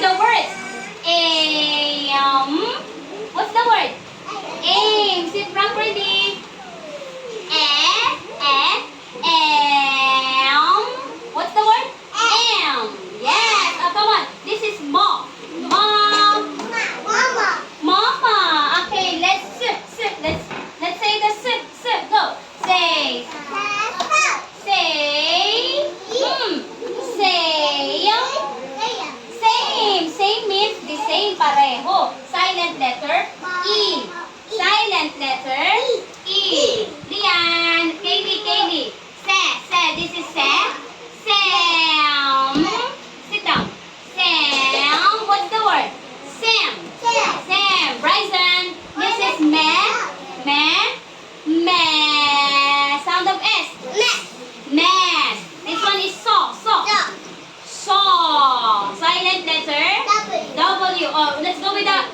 the words. What's the word? Aim. Sit properly. Am. What's the word? Am. Yes. Oh, come on. This is mom. Mom. Mama. Okay, let's let's say the go. Say. Same means the same, pareho. Silent letter E. Silent letter E. Lian. Kaylee. This is Sam. Sit down. Sam. What's the word? Sam. Bryson. This is me. Sound of S. Mess. This one is saw. Silent letter W. Oh, let's go with the F.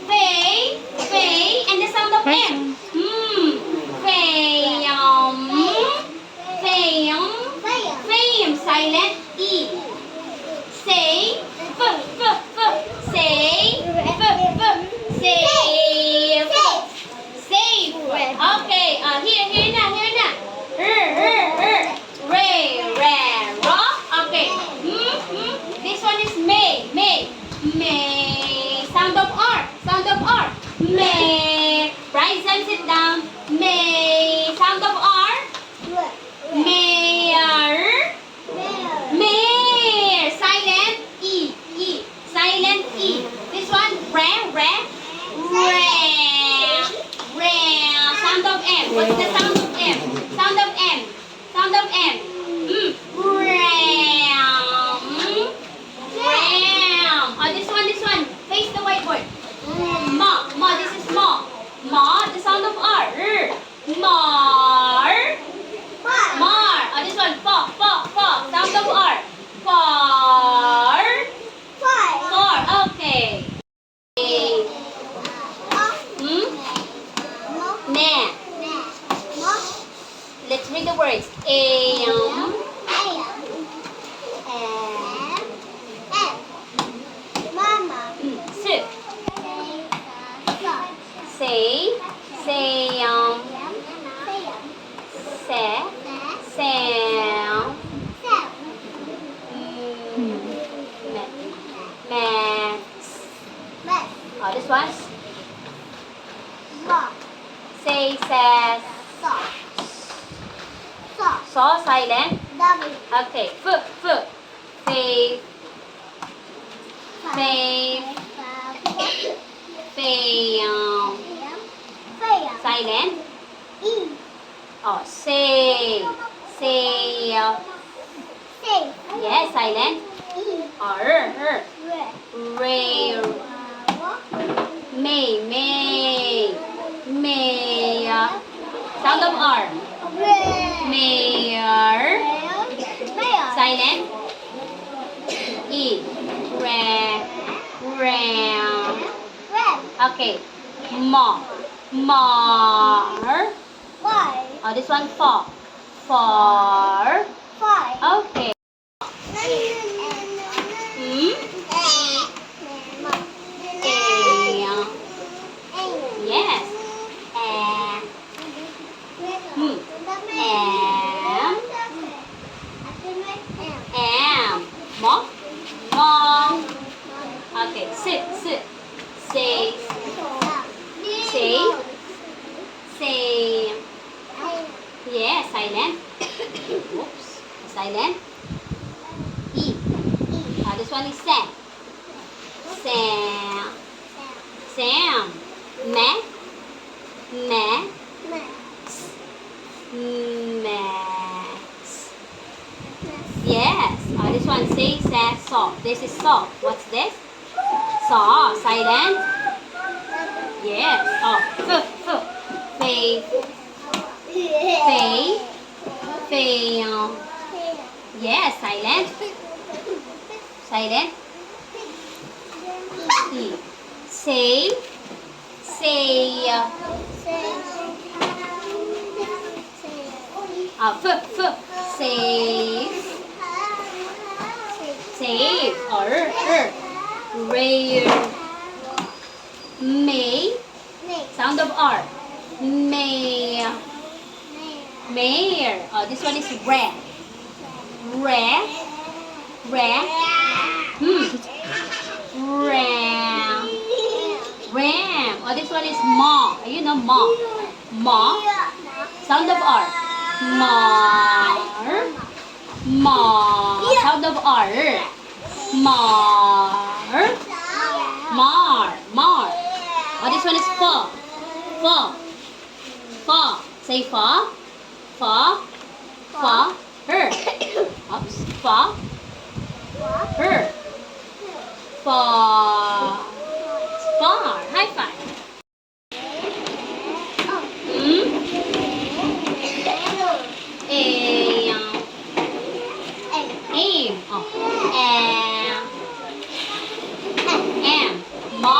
Fay. And the sound of M. Fame. Silent E. Say. Safe. Okay. Here na. Ray. Okay. This one is May. Sound of R. May. Bryson, sit down. May. Sound of R. Mayor. Silent E. Silent E. This one, ram. Sound of M. What's the sound of M? Sound of M. Ram. Oh, this one. Face the whiteboard. Ma. This is ma. The sound of R. Mar. Oh, this one. Fa. Sound of R. Far. Okay. Let's read the words. Am. Sit. Say. Sam. Max. Oh, this one. Say, says. Saw, silent. Okay. Faith. Silent. Oh, say. Yes, silent. R. Ray. May. Sound of R. Mayor. Silent. E. Ram. Okay. Mar. Oh, this one far. Okay. Yes. Am. Mom. Okay. Sit. Say. Yeah, silent. Oops. Silent. E. This one is Sam. Max. Yes. This one says saw. This is saw. What's this? Saw. Silent. Yes. Oh. Faith. Yes. Silent. E. Say. Safe. Safe. Rare. May. Sound of R. May. Mayor. Oh, this one is rare. Rare. Rare. Ram. Ram. Oh, this one is ma. You know ma. Ma. Sound of R. Mar. Ma. Sound of R. Mar. Mar. Mar. Oh, this one is fa. Fa. Fa. Say fa. Fa. Fa. Her. Oops. Fa. Her. Far. Far. High five. Aim. Oh. Am. Ma.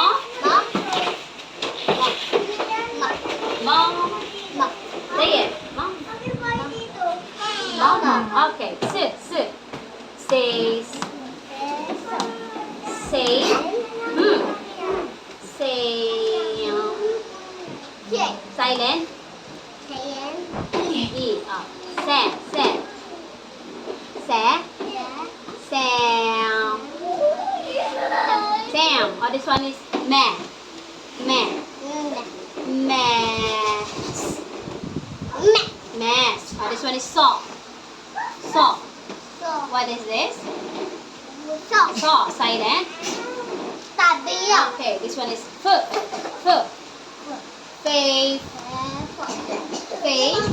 Ma. Say it. Ma. Mama. Okay. Sit. Say. Say. Say. Silent. E. Sam. Sam. Sam. Oh, this one is man. Mass. Mass. Oh, this one is saw. What is this? Saw. Silent. Okay, this one is foot. Faith. Fame.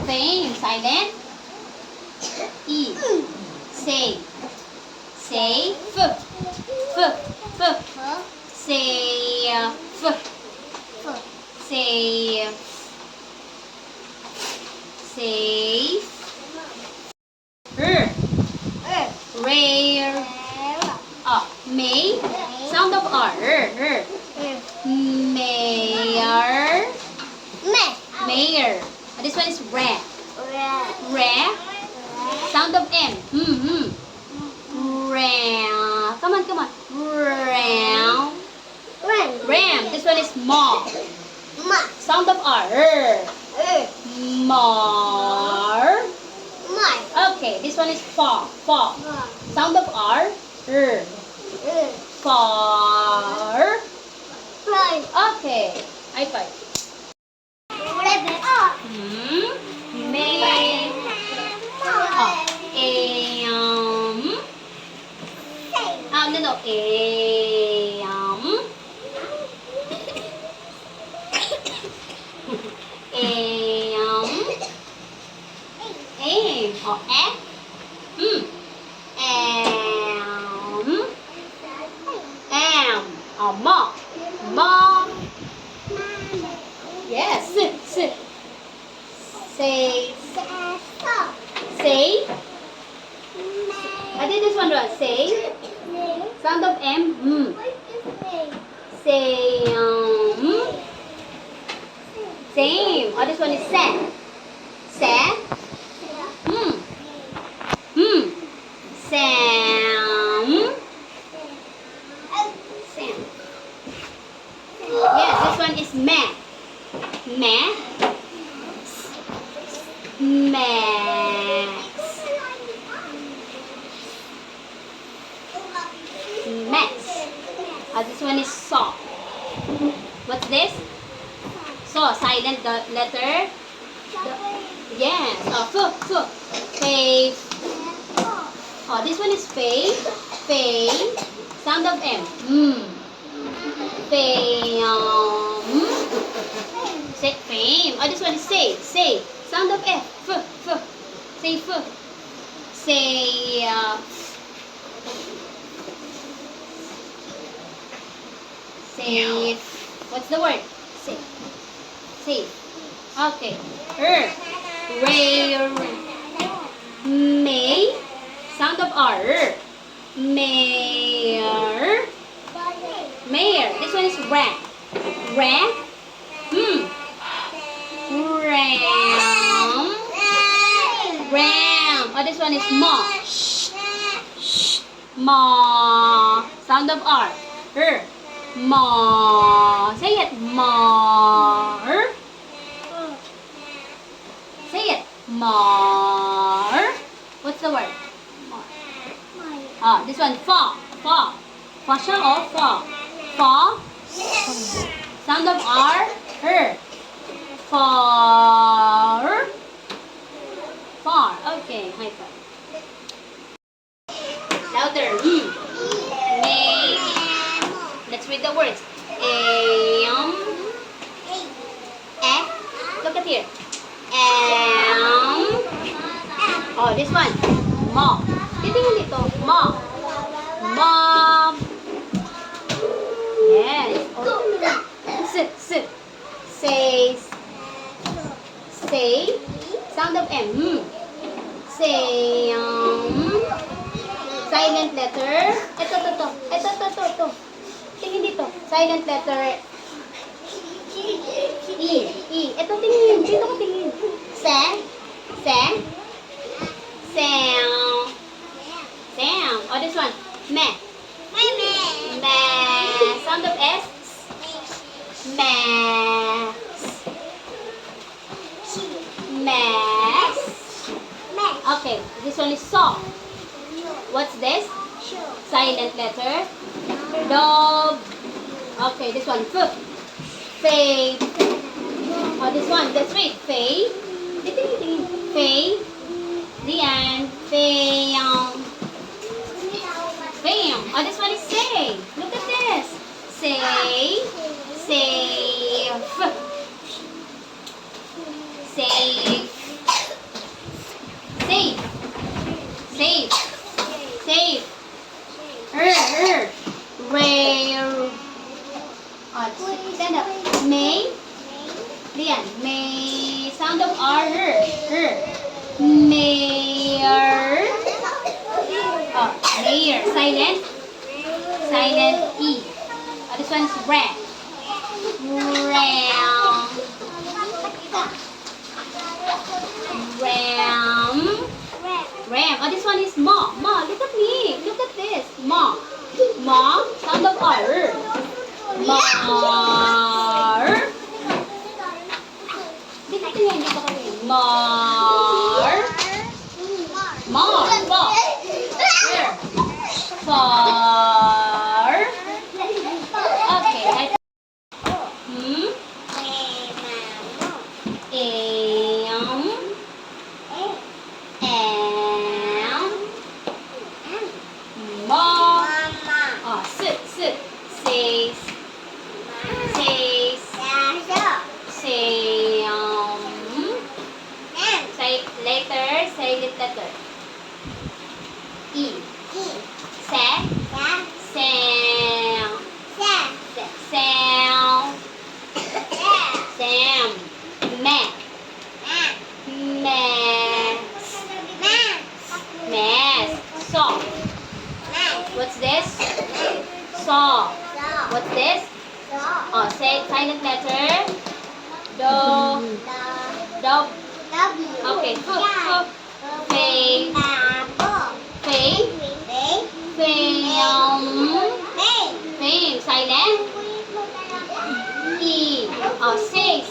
Fame. Silent. E. Say. Safe. Safe. Safe. Rare. May. Sound of R. Mayor. Mayor. This one is rare. Rare. Sound of M. Ram. Come on. Ram. This one is ma. Sound of R. Mar. Okay, this one is fa. Sound of R. Far. Okay. High five. May. No. Aim. Or F. Am. Or ma. Yes. Sit. Say. I did this one right. Say. Sound of M. Say. Same. Oh, this one is Sam. Sam. Sam. Yes, this one is Max. This one is saw. What's this? Saw. Silent the letter. Yes. Faith. Oh, this one is faith. Sound of M. Fame. Say fame. Oh, this one is say. Sound of F. Say Say. Safe. What's the word? Safe. Okay. Rare. May. Sound of R. Mayor. This one is rat. one is ma. Ma. Sound of R. Ma. Say it. Mar. Say it. Mar. What's the word? This one. Fa. Fa. Fa siya o fa. Fa. Sound of R. Far. Far. Okay. High five. Louder. May. Let's read the words. Look at here. Oh, this one. Ma. Titingin dito. Ma. Mom. Yes. Sit. Says. Say. Sound of M. Say. Silent letter. Ito. Tingin dito. Silent letter. E. Ito tingin. Dito ko tingin. Sam. Oh, this one. Me. Sound of S. Mass. Okay, this one is saw. What's this? Silent letter. Dog. Okay, this one. Faith. Oh, this one. That's right. Faith. Faith. The end. Fam. Oh, this one is say. Look at this. Say. Safe. Safe. Safe. Safe. Safe. Rare. Stand up. May. Lian. May. Sound of R. Mayor. Mayor. Silent. Silent E. This one is ram. Ram. Oh, this one is ma. Look at me. Look at this. Ma. Sound of R. Mar. Dito kami. Mar. Far. Okay. Sit. Says. Say letter. Silent letter. E. Sam. Mass. Saw. What's this? Saw. What's this? Oh, say silent letter. Dog. Okay. Fame. Silent. E. Oh, say.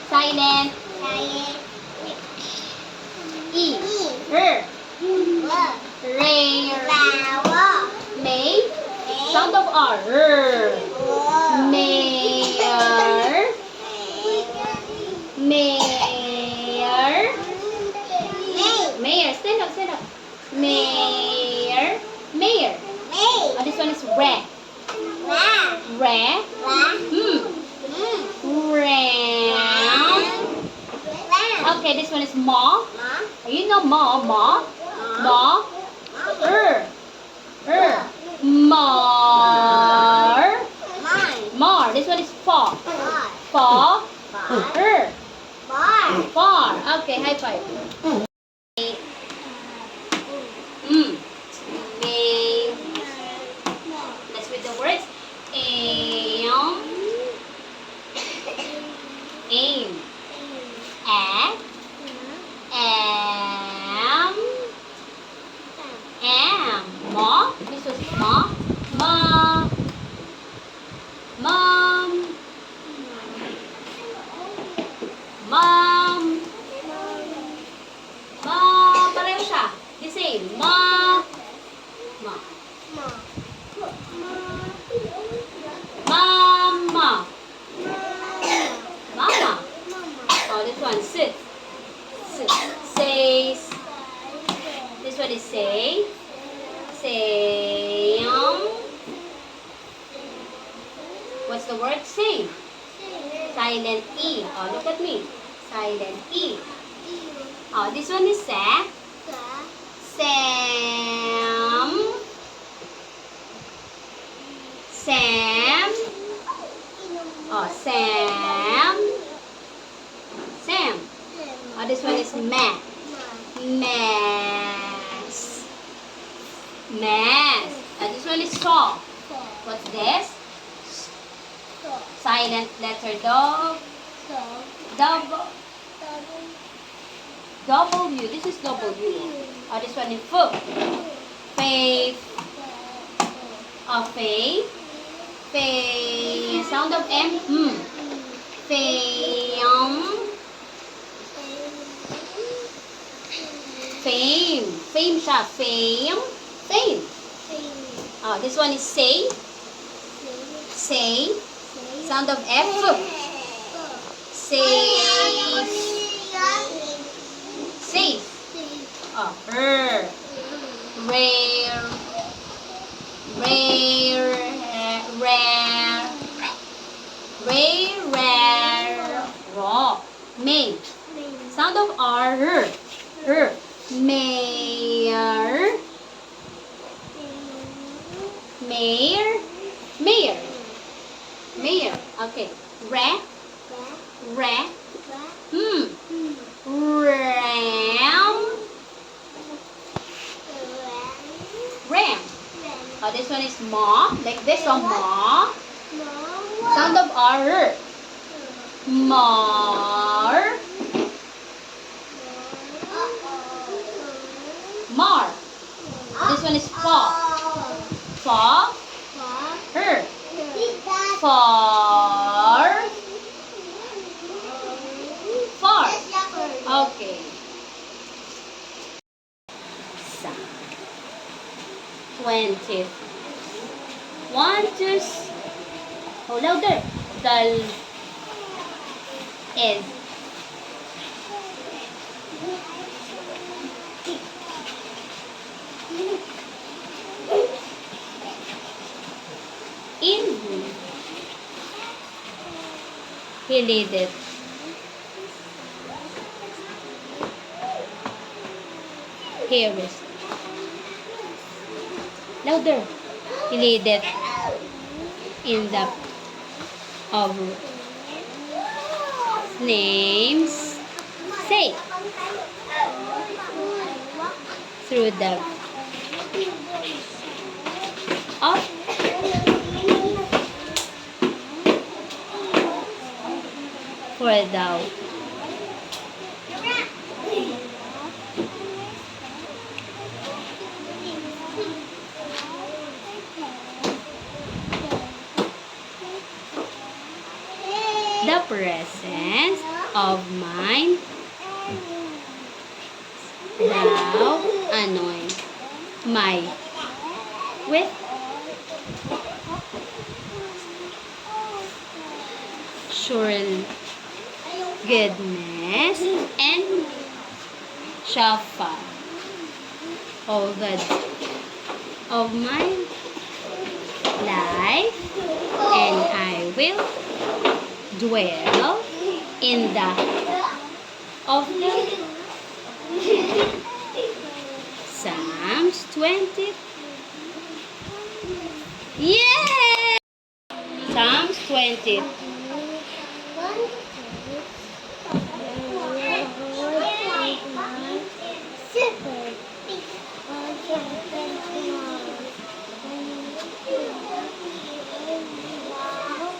Silent. E. Rare. May. Sound of R. Mayor. Stand up. Mayor. Oh, this one is red. Ram. Okay, this one is ma. You know ma. Mar. This one is fa. Far. Okay, high five. Let's read the words. Aim. What's the word? Same. Silent E. Oh, look at me. Silent E. Oh, this one is Sam. Sam. Oh, Sam. Sam. Oh, this one is Ma. Mass. Mass. This one is Saw. What's this? Silent letter dog. Double. W. This is W. Oh, this one is F. Faith. Oh, faith. Faith. Sound of M. Fame. Fame. Fame siya. Fame. Fame. Oh, this one is say. Say. Sound of F. Safe. Safe. Oh, rare. Rare. Rare. Rare. Rare. Rare. Raw. May. Sound of R. R. Mayor. Mayor. Mayor. Mayor. Okay. Rat. Rat. Ram. Ram. Oh, this one is ma. Like this one, ma. Sound of R. Mar. Mar. This one is fa. Fa. Her. Far. Far. Okay. Sa. 20. 1, 2. Oh, louder. Dal. Is. In. He laid it. Here is. Louder. He laid it in the of names. Say. Through the of for thou. The presence of mine thou anoint my with sure goodness and shafa, O God of my life, and I will dwell in the of the Psalms 20. Yeah! Psalms 20.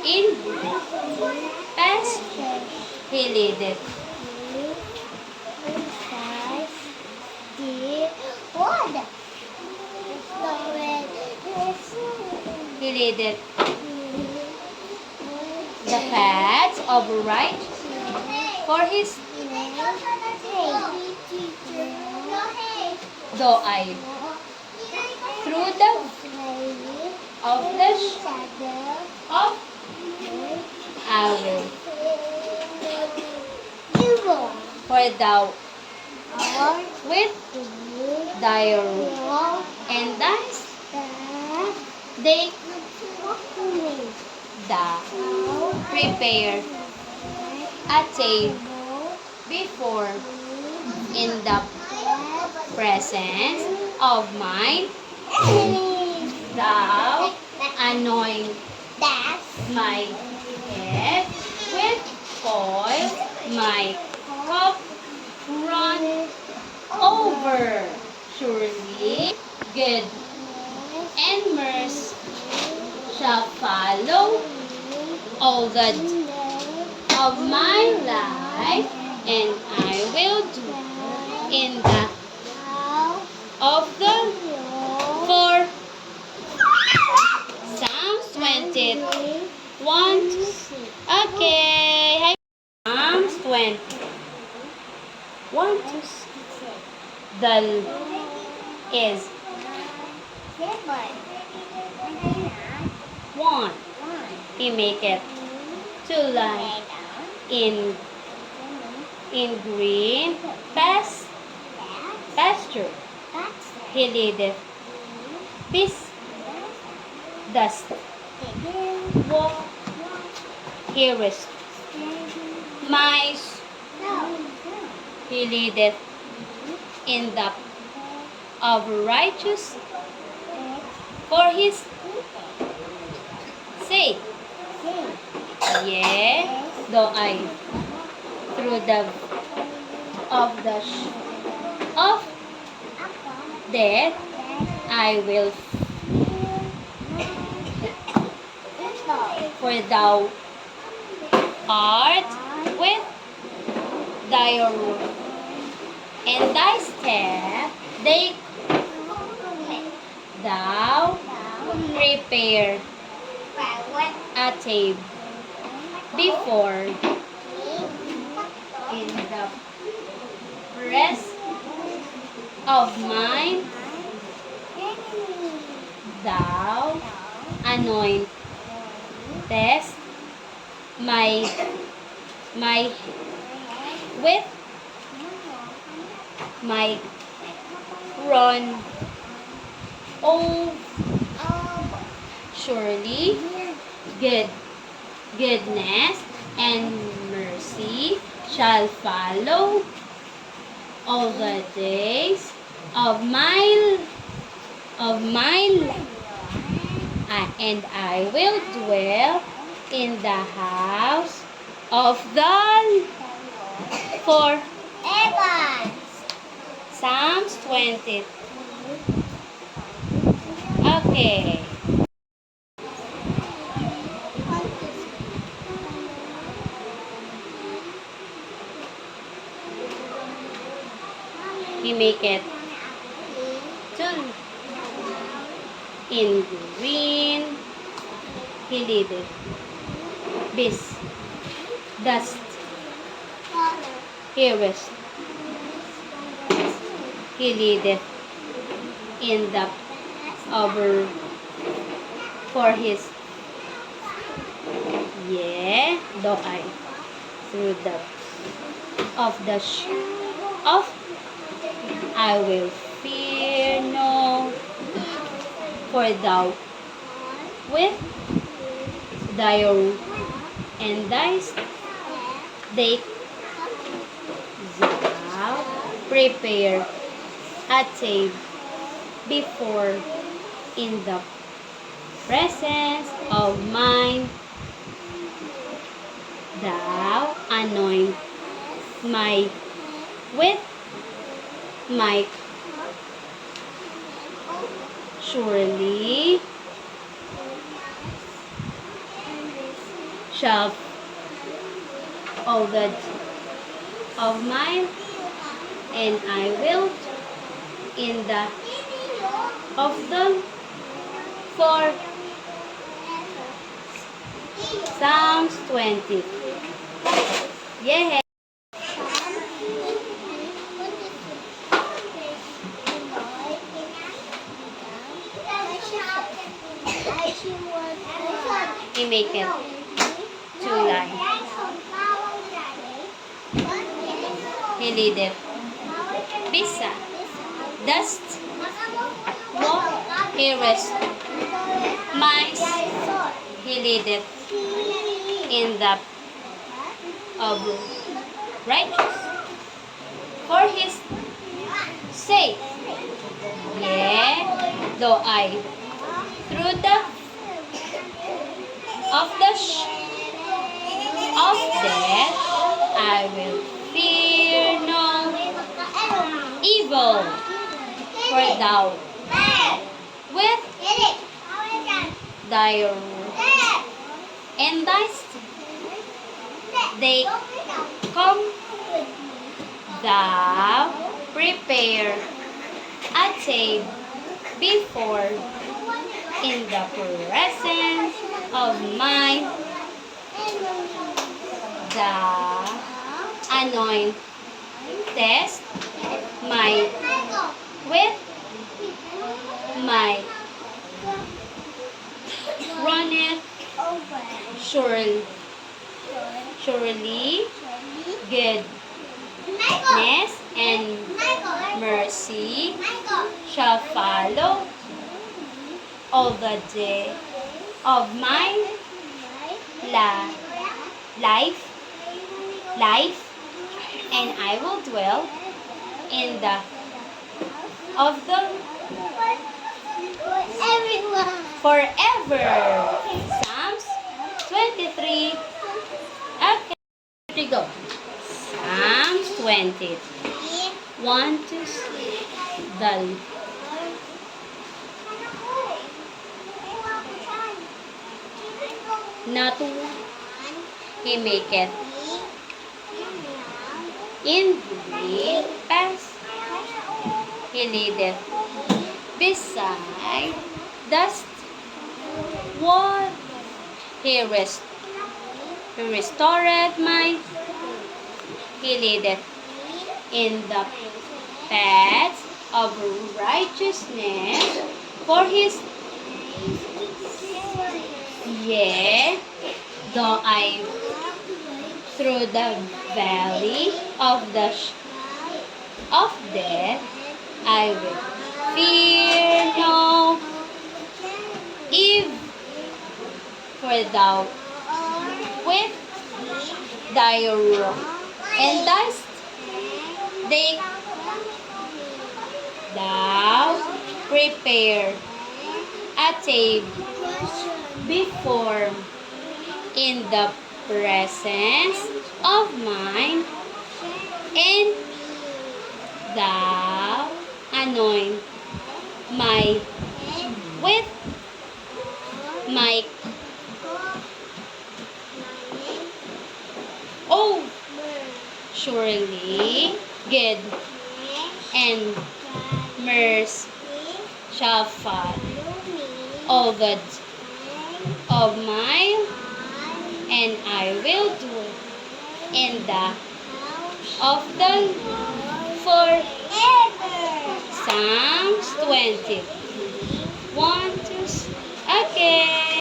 In past he leadeth. He leadeth the paths of right for his though I through the of the of I will for thou with thy and thy they Thou prepare a table before in the presence of mine. Thou anoint my head with oil, my cup run over. Surely good and mercy shall follow all the of my life, and I will do in the of the for Psalms 21. Okay. Hi. Psalms 21. The is one. He make it to lie in green pasture. He leadeth peace dust. Walk hearest my he leadeth in the of righteous for his sake. Yea, though I through the of the of death, I will for thou art with thy rod and thy staff, they thou prepare a table before in the presence of mine. Thou anointest my with my run. Oh, surely goodness and mercy shall follow all the days of my life, and I will dwell in the house of the forever. Psalms 20. Okay. He make it to in green. He leadeth beast dust. Hearest he leadeth in the over for his though I through the of the of I will fear no, for thou with thy rod and thy they thou prepare a table before in the presence of mine. Thou anoint my with my surely shall all the of mine, and I will in the of the for Psalms 20. Yeah. He make it to lie. He leadeth pisa dust. Walk he rest mice. He leadeth in the of righteous for his sake. Yea, though I through the of death, I will fear no evil, for thou with thy and thy they come, thou prepare a table before in the presence of my the anoint test my with my runneth surely goodness and mercy shall follow all the day of my life, and I will dwell in the of the forever. Psalms 23. Okay, here we go. Psalms 20. 1 to the not he maketh in green paths. He leadeth beside dust water. He restored my. He leadeth in the paths of righteousness for his. Yea, though I through the valley of death, I will fear no evil, for thou with thy rod and thy they thou prepare a table before in the presence of mine, and thou anoint my with my oh surely good and mercy shall follow all the of mine, and I will do in the of the forever. Psalms 20. 1